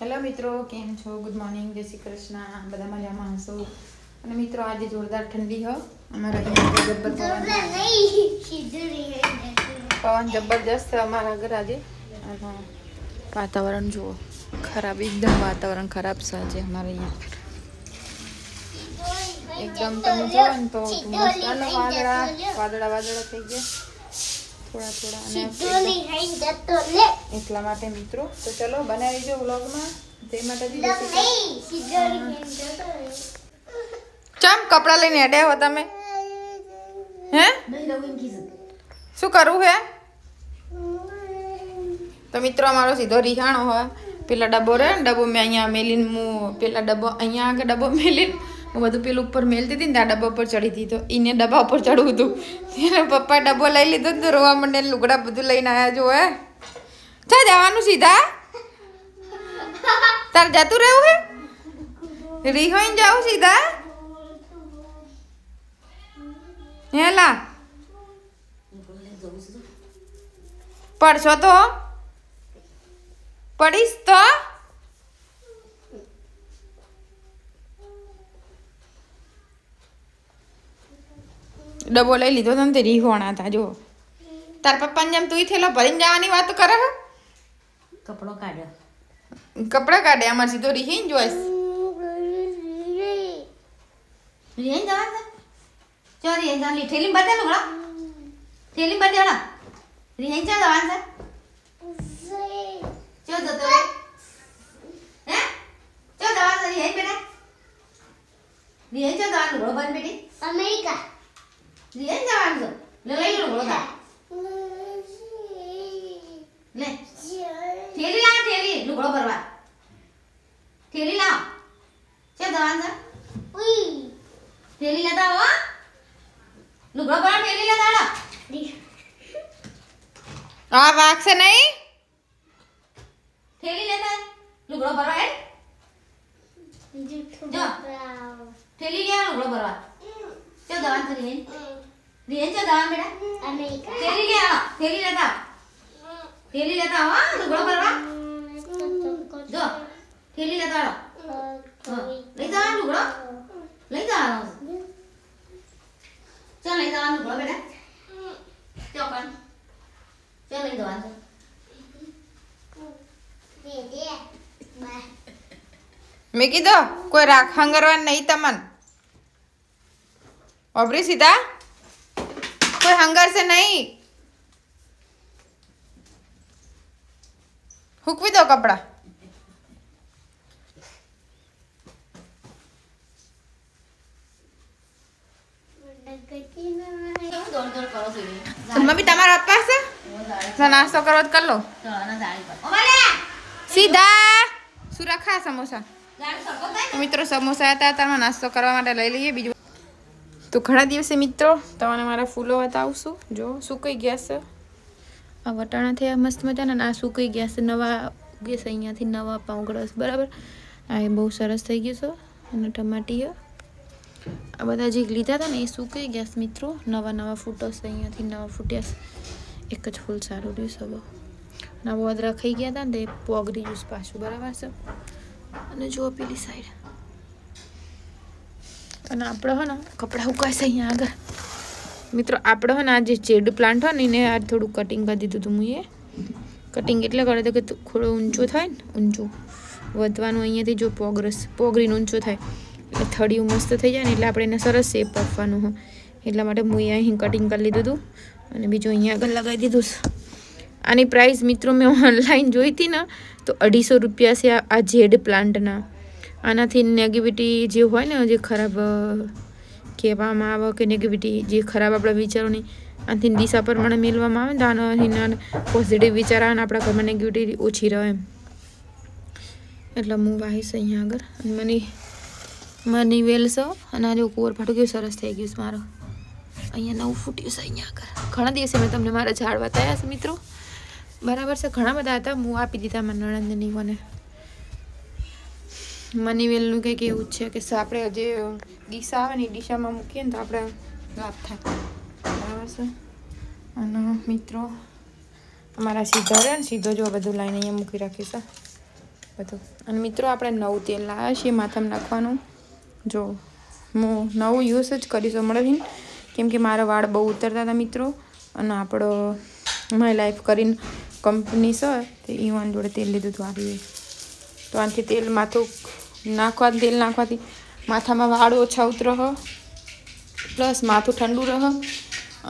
Hello મિત્રો, કેમ છો? ગુડ મોર્નિંગ, જય શ્રી કૃષ્ણ. બધા મજામાં હશો? અને મિત્રો આજે જોરદાર ઠંડી હો અમારા અહીંયા જબર પવન જબરજસ્ત અમારા ઘર આજે. અને વાતાવરણ જુઓ, ખરાબ, એકદમ વાતાવરણ ખરાબ છે આજે અમારે અહીંયા. એકદમ તમે જો ને તો વાદળા થઈ ગયા થોડા થોડા, અને એટલા માટે મિત્રો તો ચલો બનાવી જો વ્લોગમાં. તે માટે ચમ કપડા લઈને અડ્યા હો તમે? હે શું કરવું હે? તો મિત્રો અમારો સીધો રીહાણો હોય. પેલા ડબ્બો રહે ને, ડબ્બો મેં અહીંયા મેલીને હું પેલા ડબ્બો અહીંયા આગળ ડબ્બો મેલીને હું બધું પેલું ઉપર મેલતી હતી ને ત્યાં ડબ્બા ઉપર ચડી હતી. તો એને ડબ્બા ઉપર ચડવું હતું. એને પપ્પા ડબ્બો લઈ લીધો ને તો રોવા મંડે લુગડા બધું લઈને આવ્યા. જો હે ચા જવાનું સીધા? તાર જતું રહેવું હે? રીહોઈને જાઉં સીધા? હેલા પડશો તો પડીશ તો ડબ્બો લઈ લીધો તો તે રીહોણા હતા. જો તાર પપ્પાને જેમ તું થેલો ભરીને જવાની વાત કરે. કપડો કાઢ્યો, કપડા કાઢે અમારે સીધો રીહીને જોઈશ. રીહેન જવાનું છે? ચો રીહેન જવાનું, થેલી બધે લુગડા, થેલી બધે હળા રીહેન ચો જવાનું છે? ચો જતો રે? હે ચો જવાનું છે રીહેન બેટા? રીહેન ચો જવાનું લુગડો બંધ બેટી? અમેરિકા રીહેન જવાનું છે? લે લઈ લુગડો તા લે થેલી લાવ, થેલી લુગડો ભરવા થેલી લાવ. ચો જવાનું છે? થેલી લેતા આવો, લુગડો ભરવા થેલી લેતા આવો. આ વાગશે નહીં? થેલી લેતા લુગડો ભરવા હે જો થેલી લે લુગડો ભરવા. ચો જવાનું છે રીહેન? રીહેન ચો જવાનું બેટા? અમેરિકા. થેલી લે આવો, થેલી લેતા આવો, થેલી લેતા આવો લુગડો ભરવા. જો થેલી લેતા આવો, લઈ જવાનું લુગડો, લઈ જવાનું. ચલ લઈ જવાનું લુગડો બેટા. ચોકન ચલ લઈ જવાનું. મેં કીધું કોઈ રાખ હંગરવા નહીં તમન. ઓબરી સીધા કોઈ હંગરશે નહીં. હુકવી દો કપડા. મમ્મી તમારા પપ્પા છે તો નાસ્તો કરો તો કર લો સીધા. શું રખા સમોસા? મિત્રો સમોસા હતા તારમાં નાસ્તો કરવા માટે લઈ લઈએ. બીજું તો ઘણા દિવસે મિત્રો તમને મારા ફૂલો બતાવશું. જો સુકાઈ ગયા છે. આ વટાણા થયા મસ્ત મજાના. આ સુકાઈ ગયા છે, નવા ઉગે છે અહીંયાથી, નવા પાંગળસ બરાબર. આ એ બહુ સરસ થઈ ગયું છે. અને ટમાટી આ બધા જે લીધા હતા ને એ સુકાઈ ગયા છે મિત્રો. નવા નવા ફૂટો છે અહીંયાથી, નવા ફૂટ્યા છે. એક જ ફૂલ સારું રહ્યું છે. બહુ નવા અદરા ખાઈ ગયા હતા ને તે પોગરી જ્યુસ પાછું બરાબર છે. અને જુઓ પેલી સાઈડ. અને આપણે હો ને કપડાં ઉકાશે અહીંયા આગળ મિત્રો. આપણે હો ને આ જે જેડ પ્લાન્ટ હોય ને એને આ થોડું કટિંગ કરી દીધું હતું. હું એ કટિંગ એટલે કરે તો કે થોડો ઊંચો થાય ને, ઊંચું વધવાનું અહીંયાથી. જો પોગરીને ઊંચો થાય એટલે થડિયું મસ્ત થઈ જાય ને એટલે આપણે એને સરસ શેપ આપવાનું હોય. એટલા માટે હું અહીં કટિંગ કરી લીધું હતું અને બીજું અહીંયા આગળ લગાવી દીધું છે. આની પ્રાઇસ મિત્રો મેં ઓનલાઈન જોઈ હતી ને તો 250 રૂપિયા છે આ જેડ પ્લાન્ટના. આનાથી નેગેટિવિટી જે હોય ને, જે ખરાબ કહેવામાં આવે કે નેગેટિવિટી જે ખરાબ આપણા વિચારોની આનાથી દિશા પ્રમાણે મેળવામાં આવે ને તો આનાથી પોઝિટિવ વિચાર આવે ને આપણા ઘરમાં નેગેટિવિટી ઓછી રહે એમ. એટલે હું વાહીશ અહીંયા આગળ. અને મની વેલ છે. અને આ જો કુંવર ફાટું કેવું સરસ થઈ ગયું છે મારો. અહીંયા નવું ફૂટ્યું છે અહીંયા આગળ. ઘણા દિવસે મેં તમને મારા ઝાડ બતાવ્યા છે મિત્રો બરાબર છે. ઘણા બધા હતા, હું આપી દીધા મારા નણંદની. મને મની વેલનું કંઈક એવું જ છે કે આપણે જે દિશા આવે ને એ દિશામાં મૂકીએ ને તો આપણે લાભ થાય બરાબર છે. અને મિત્રો અમારા સીધો રહે ને, સીધો જો બધું લાઈને અહીંયા મૂકી રાખીશ બધું. અને મિત્રો આપણે નવું તેલ લાવ્યા છીએ માથામાં નાખવાનું. જો હું નવું યુઝ જ કરીશ હમણાં, કેમ કે મારા વાળ બહુ ઉતરતા હતા મિત્રો. અને આપણો માય લાઈફ કરીને કંપની છે તે ઈવાન જોડે તેલ લીધું હતું આવી. તો આનાથી તેલ માથું તેલ નાખવાથી માથામાં વાળ ઓછા ઉતરે હ, પ્લસ માથું ઠંડુ રહે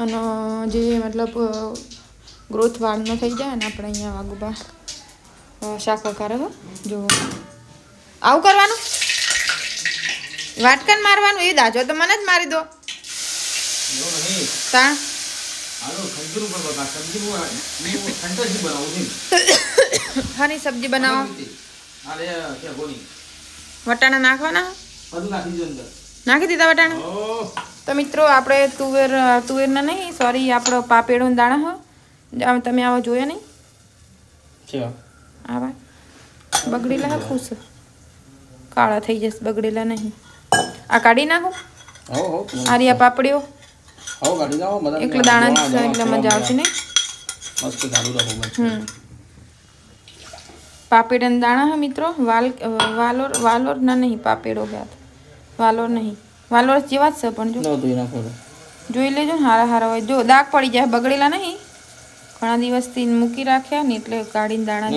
અને જે મતલબ ગ્રોથ વાળ ન થઈ જાય. અને આપણે અહીંયા વાગુબા શાક વઘારે હો. જો આવું કરવાનું, વાટકન મારવાનું, એ દાજો તો મને જ મારી દો. હાની સબ્જી બનાવો, વટાણા નાખવાના, નાખી દીધા વટાણા. તો મિત્રો આપણે તુવેરના નહીં, સોરી આપણો પાપેડો દાણા હ, તમે આવા જોયા નહીં? આવા બગડેલા હા, ખુશ કાળા થઈ જશે, બગડેલા નહીં. આ કાઢી નાખો. આરી આ પાપડીઓ એકલા દાણા એટલે મજા આવશે નહીં. પાપેડા દાણા હા મિત્રો, વાલોર ના નહીં, પાપેડો ગયા, વાલોર નહીં, વાલોર જેવા જ છે પણ જો જોઈ લેજો ને, હારા હોય. જો દાગ પડી જાય, બગડેલા નહીં, ઘણા દિવસથી મૂકી રાખ્યા ને એટલે કાઢીને દાણા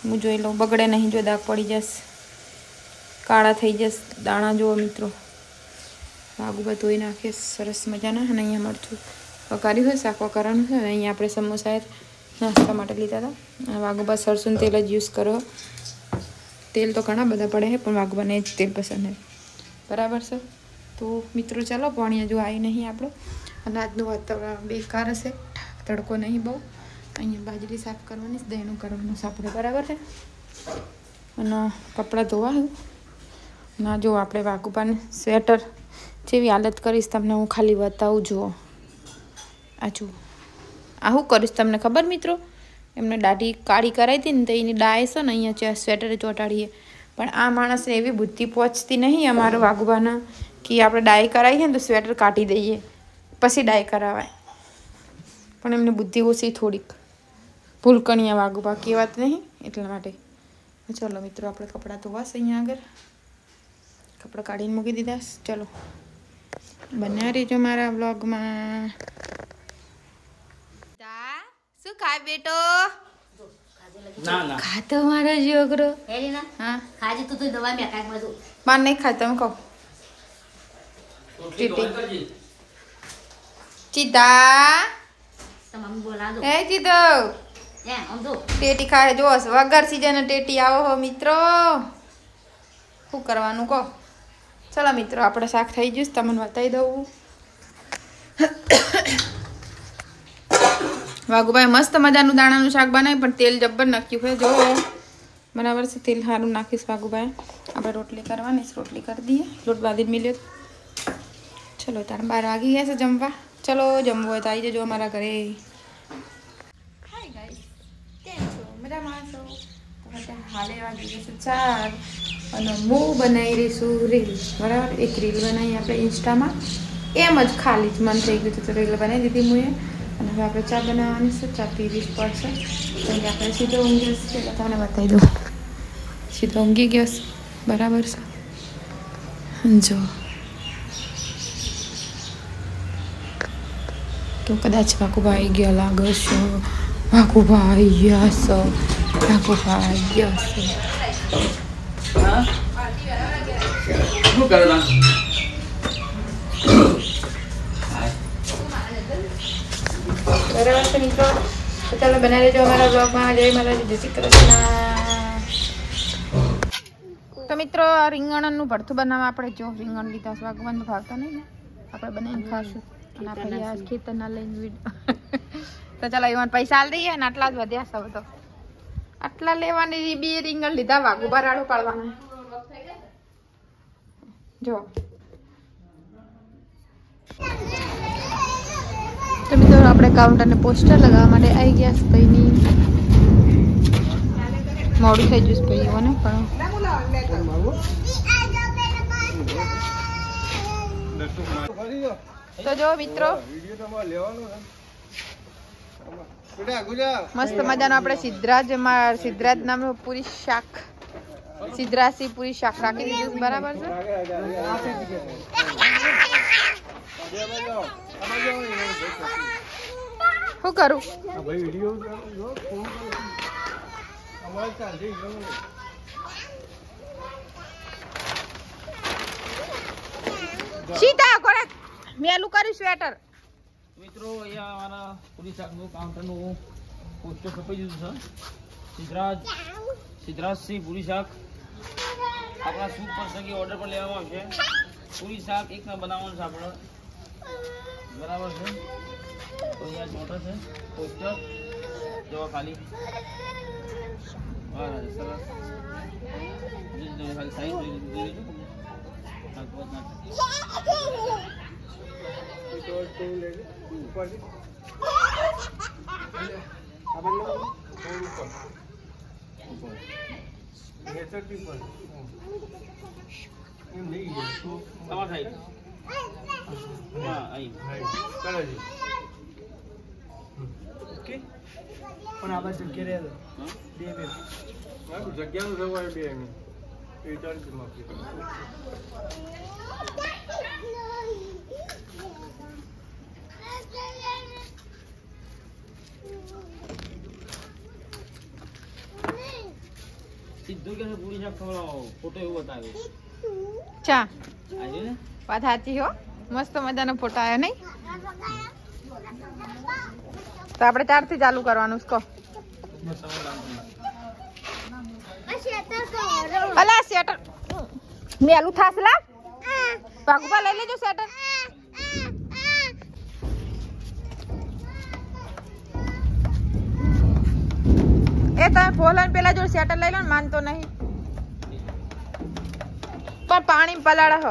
હું જોઈ લઉં, બગડે નહીં. જો દાગ પડી જશે, કાળા થઈ જશે દાણા. જુઓ મિત્રો, વાગુબા ધોઈ નાખીએ સરસ મજાના. અને અહીંયા મરચું વઘાર્યું હોય, શાક વઘારવાનું છે. અહીંયા આપણે સમોસા નાસ્તા માટે લીધા હતા. વાગુબા સરસું તેલ જ યુઝ કરો. તેલ તો ઘણા બધા પડે છે પણ વાગુબાને જ તેલ પસંદ છે, બરાબર છે. તો મિત્રો ચાલો, પાણી હજુ આવી નહીં આપણો. અને આજનું વાતાવરણ બેકાર હશે, તડકો નહીં બહુ. અહીંયા બાજરી સાફ કરવાની છે, દહીંનું કરવાનું છે આપણે, બરાબર છે. અને કપડાં ધોવા ના. જો આપણે વાગુબાને સ્વેટર જેવી હાલત કરીશ તમને હું ખાલી બતાવું. જુઓ આ જુઓ, આ શું કરીશ તમને ખબર મિત્રો? એમને દાઢી કાળી કરાવી હતી ને તો એની ડાય છે ને અહીંયા સ્વેટરે ચોંટાડીએ. પણ આ માણસને એવી બુદ્ધિ પહોંચતી નહીં અમારા વાગુબાના કે આપણે ડાય કરાવીએ ને તો સ્વેટર કાઢી દઈએ પછી ડાય કરાવાય. પણ એમને બુદ્ધિ ઓછી થોડીક, ભૂલકણિયા વાગુબા કહેવાત નહીં એટલા માટે. ચલો મિત્રો, આપણે કપડાં ધોવાશે. અહીંયા આગળ કપડાં કાઢીને મૂકી દીધા. ચલો બન્યા રહેજો મારા વ્લોગમાં. શું ખાય બેટો? ખાતો મારો છોકરો. હા ખાજી તું દવા મે કાક બધું માર નહીં ખાય, તમે કહો. ટીટી ચીતા તમામ બોલા દો. હે ચીતો એ આમ જો ટેટી ખાય. જો વગર સીઝન ટેટી આવો હો મિત્રો, શું કરવાનું કહો. ચલો મિત્રો, આપણે શાક થઈ ગયું, તમને બતાવી દઉં. વાગુભાઈ મસ્ત મજાનું દાણાનું શાક બનાવ્યું, પણ તેલ જબ્બર નાખ્યું હોય. જો બરાબર છે, તેલ સારું નાખીશ વાગુભાઈ. આપણે રોટલી કરવાની, રોટલી કરી દઈએ. લોટ બાંધીને મિલ્યો. ચલો તાર 12 વાગી ગયા છે જમવા. ચલો જમવું હોય તો આવી જજો અમારા ઘરે. હાય ગાઈસ, કેમ છો? મજામાં છો? હાલે વાગી ગયા છે 4 અને હું બનાવી રહીશું રીલ, બરાબર. એક રીલ બનાવી આપણે ઇન્સ્ટામાં, એમ જ ખાલી જ મન થઈ ગયું તો રીલ બનાવી દીધી હું. અને હવે આપણે ચા બનાવવાની છે, ચા પીવી જ પડશે. તો આપણે સીધો ઊંઘી છે એટલે તમને બતાવી દઉં. સીધો ઊંઘી ગયો છે, બરાબર છે. જો તો કદાચ વાકુભાઈ ગયા લાગે છે. વાકુભાઈ ગયા છે, વાકુભાઈ ગયા છે. શું કરલા? બરાબર છે મિત્રો. તો ચાલો બનાવી લેજો અમારા બ્લોગમાં. જય માતાજી, જય શ્રી કૃષ્ણ. તો મિત્રો, રીંગણનું ભરથું બનાવવા આપણે જો રીંગણ લીધા છે. વાગવાનું ભાવતા નહીં ને, આપણે બનાવીને ખાશું. અને આપણે આ ખેતરના લઈને તો ચાલો એમાં પૈસા આલ દઈએ ને. આટલા જ વધ્યા સૌ તો આટલા લેવાની. 2 રીંગણ લીધા, વાગુબા રાડું પાડવાના. જો તો મિત્રો, આપણે કાઉન્ટરને પોસ્ટર લગાવવા માટે આવી ગયા છે. ભાઈની મોડું થઈ ગયું છે ભાઈઓને પણ. તો જો મિત્રો, મસ્ત મજાનો આપણે સિદ્ધરાજ નામનું પૂરી શાક સિદ્ધરાસી પૂરી શાક રાખી દીધું બરાબર છે. શું કરું સીતા કોરે મેલું કરી સ્વેટર. મિત્રો અહીંયા અમારા પૂરી શાકનું કાઉન્ટરનું પોસ્ટર છપાઈ દીધું છે. સિદ્ધરાજસિંહ પૂરી શાક આપણા સૂપ પર સગી ઓર્ડર પર લેવામાં આવશે. પૂરી શાક એક ના બનાવવાનું છે આપણે બરાબર છે. તો અહીંયા મોટર છે પોસ્ટર જોવા ખાલી સરસ ખાલી સાઈઝ જોઈ લીધું. સીધું કે પૂરી શાક ખવડાવો ફોટો એવું બતાવ્યો ચા આવ્યો ને વાત સાચી હો મસ્ત મજાનો ફોટો આવ્યો નહીં તો આપણે 4 થી ચાલુ કરવાનું છે. અલા સેટર મેલું થાસલા પાકુપા લઈ લેજો સેટર. એ તમે ફોલન પેલા જો સેટર લઈ લો ને માનતો નહીં પણ પાણી પલાળ હ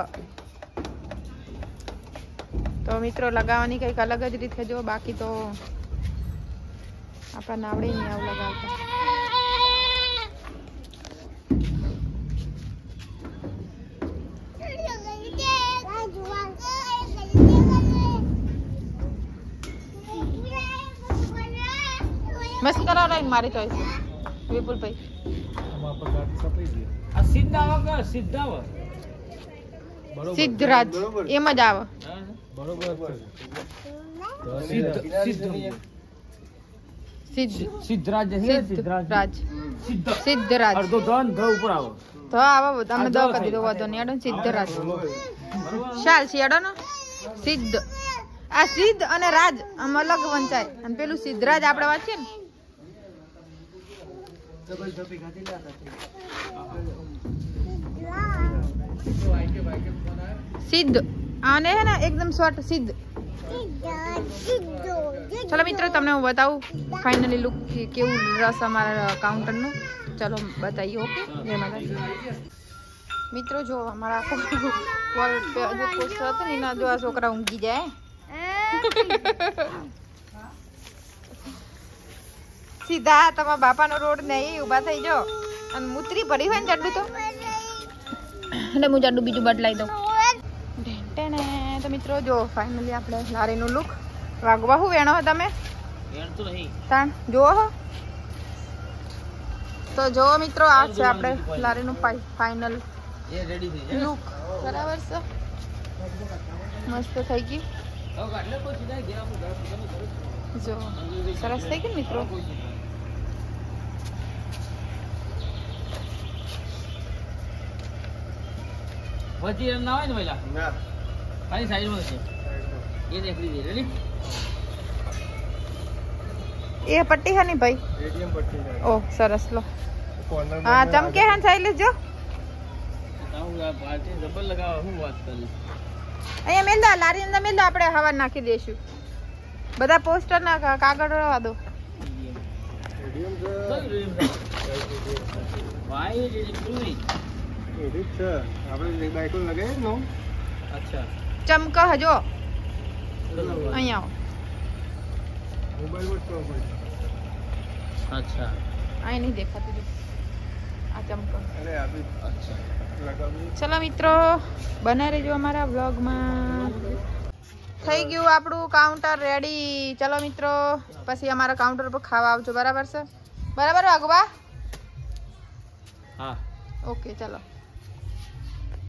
તો મિત્રો લગાવવાની કઈક અલગ જ રીતે જો બાકી તો આપણા નાવડે નહીં આવું લગાવતા. મસ્ત કરાવ મારી ચોઈસ વિપુલ ભાઈ આ સીધા આવે કે સીધા આવે સિદ્ધરાજ એમ જ આવે સિદ્ધરાજ સિદ્ધરાજ અડધો ધન ધ ઉપર આવે તો આવો તમે દો કરી દીધો વધો નહીં અડો સિદ્ધરાજ ચાલ શિયાડો ને સિદ્ધ આ સિદ્ધ અને રાજ આમ અલગ વંચાય અને પેલું સિદ્ધરાજ આપણે વાંચીએ ને સિદ્ધ આને હે ને એકદમ શોર્ટ સિદ્ધ. ચલો મિત્રો તમને હું બતાવું ફાઇનલી લુક કેવું રસ અમારા કાઉન્ટરનું. ચલો બતાવીએ. ઓકે જય માતાજી. મિત્રો જો અમારા વોલ પે જો પોસ્ટર હતું ને એના જો આ છોકરા ઊંઘી જાય સીધા તમારા બાપાનો રોડ નહીં ઊભા થઈ જો અને મૂતરી ભરી હોય ને જાડું તો એટલે હું જાડું બીજું બદલાઈ દઉં. તો મિત્રો જો ફાઇનલી આપણે લારીનું લુક વાગવા હું વેણો હો તમે તાણ જોવો હો તો જો મિત્રો આ છે આપણે લારીનું ફાઇનલ લુક બરાબર છે મસ્ત થઈ ગયું જો સરસ થઈ ગયું મિત્રો. વચ્ચે ના હોય ને પહેલા ખાલી સાઈડમાં છે એ દેખ લીધી રેડી એ પટ્ટી હે ની ભાઈ એટીએમ પટ્ટી છે. ઓ સરસ લો કોર્નર હા ચમકે હે સાઈડ જો આવું આ પાર્ટી ડબલ લગાવવા હું વાત કરી અહીંયા મેલ દો લારી અંદર મેલ દો આપણે હવા નાખી દેશું બધા પોસ્ટર ના કાગળ રવા દો. એટીએમ છે. ભાઈ રેડી પૂરી એડી છે આપણે બાઈકો લગાવીએ ને અચ્છા ચમક હજો અહીંયા મોબાઈલ પર તો અચ્છા અહીં નહીં દેખાતું જો આ ચમક. અરે આપી અચ્છા લગાવી ચલો મિત્રો બના રહેજો અમારા વ્લોગમાં. થઈ ગયું આપણું કાઉન્ટર રેડી. ચલો મિત્રો, પછી અમારા કાઉન્ટર પર ખાવા આવજો. બરાબર છે? બરાબર વાગવા? હા. ઓકે, ચલો.